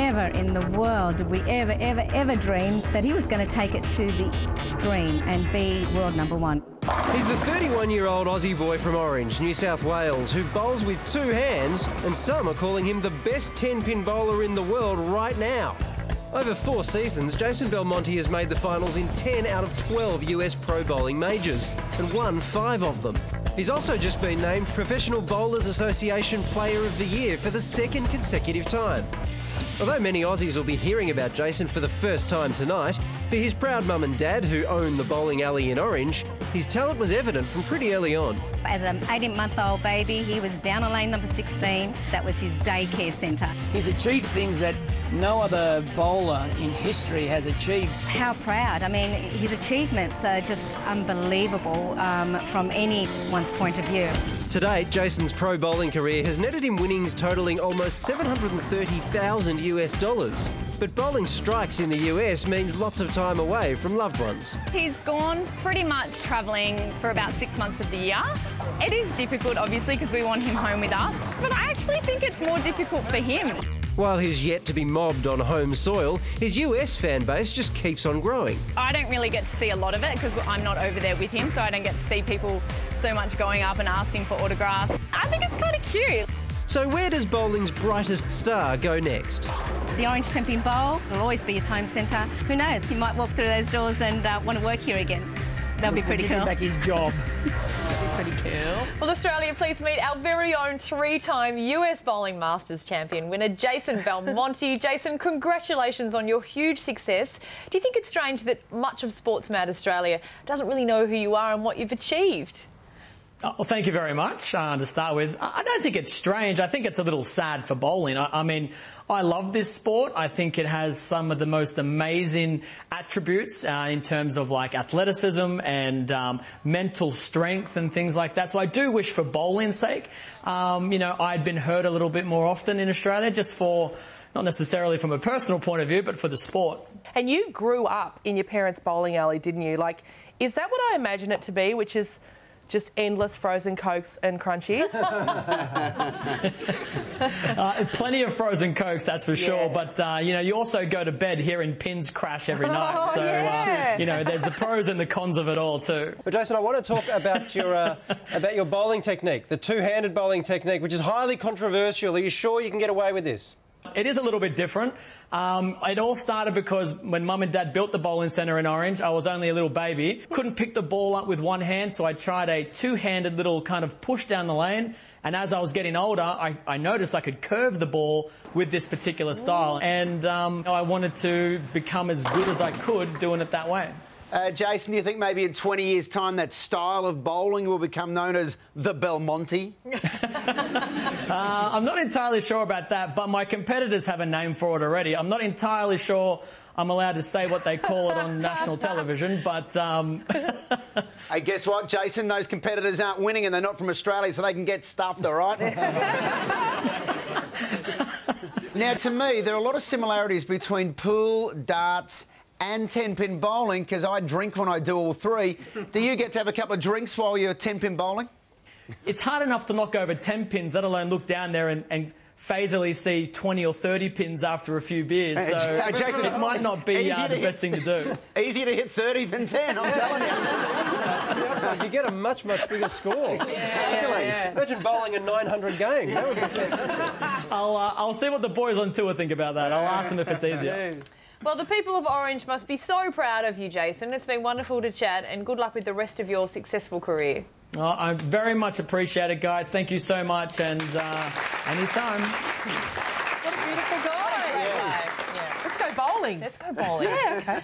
never in the world did we ever dream that he was going to take it to the extreme and be world number one. He's the 31-year-old Aussie boy from Orange, New South Wales, who bowls with two hands, and some are calling him the best 10-pin bowler in the world right now. Over 4 seasons, Jason Belmonte has made the finals in 10 out of 12 US pro bowling majors and won 5 of them. He's also just been named Professional Bowlers Association Player of the Year for the 2nd consecutive time. Although many Aussies will be hearing about Jason for the first time tonight, for his proud mum and dad who own the bowling alley in Orange, his talent was evident from pretty early on. As an 18-month-old baby, he was down on lane number 16. That was his daycare centre. He's achieved things that no other bowler in history has achieved. How proud. I mean, his achievements are just unbelievable from anyone's point of view. To date, Jason's pro bowling career has netted him winnings totalling almost $730,000 US. But bowling strikes in the US means lots of time away from loved ones. He's gone pretty much travelling for about 6 months of the year. It is difficult, obviously, because we want him home with us, but I actually think it's more difficult for him. While he's yet to be mobbed on home soil, his US fan base just keeps on growing. I don't really get to see a lot of it because I'm not over there with him, so I don't get to see people so much going up and asking for autographs. I think it's kind of cute. So where does bowling's brightest star go next? The Orange 10-pin bowl will always be his home centre. Who knows, he might walk through those doors and want to work here again. That'll be pretty cool. Give him back his job. That'll be pretty cool. Well, Australia, please meet our very own 3-time US Bowling Masters champion winner, Jason Belmonte. Jason, congratulations on your huge success. Do you think it's strange that much of Sportsmat Australia doesn't really know who you are and what you've achieved? Well, thank you very much to start with. I don't think it's strange. I think it's a little sad for bowling. I mean, I love this sport. I think it has some of the most amazing attributes in terms of like athleticism and mental strength and things like that. So I do wish for bowling's sake, you know, I'd been hurt a little bit more often in Australia, just for, not necessarily from a personal point of view, but for the sport. And you grew up in your parents' bowling alley, didn't you? Like, is that what I imagine it to be, which is just endless frozen Cokes and Crunchies? Plenty of frozen Cokes, that's for sure. But, you know, you also go to bed hearing pins crash every night. So, you know, there's the pros and the cons of it all too. But Jason, I want to talk about your bowling technique, the two-handed bowling technique, which is highly controversial. Are you sure you can get away with this? It is a little bit different. It all started because when Mum and Dad built the bowling centre in Orange, I was only a little baby. Couldn't pick the ball up with one hand, so I tried a two-handed little kind of push down the lane. And as I was getting older, I noticed I could curve the ball with this particular style. And I wanted to become as good as I could doing it that way. Jason, do you think maybe in 20 years' time that style of bowling will become known as the Belmonte? I'm not entirely sure about that, but my competitors have a name for it already. I'm not entirely sure I'm allowed to say what they call it on national television, but... Hey, guess what, Jason? Those competitors aren't winning and they're not from Australia, so they can get stuffed, all right? Now, to me, there are a lot of similarities between pool, darts and 10-pin bowling, because I drink when I do all three. Do you get to have a couple of drinks while you're 10-pin bowling? It's hard enough to knock over 10 pins, let alone look down there and phasily see 20 or 30 pins after a few beers. So Jason, it might not be the best thing to do. Easier to hit 30 than 10, I'm telling you. You get a much bigger score. Exactly. Imagine bowling a 900 game. That would be fantastic. I'll see what the boys on tour think about that. I'll ask them if it's easier. Well, the people of Orange must be so proud of you, Jason. It's been wonderful to chat, and good luck with the rest of your successful career. I very much appreciate it, guys. Thank you so much, and anytime. What a beautiful guy. Yeah. Let's go bowling. Let's go bowling. Yeah, okay.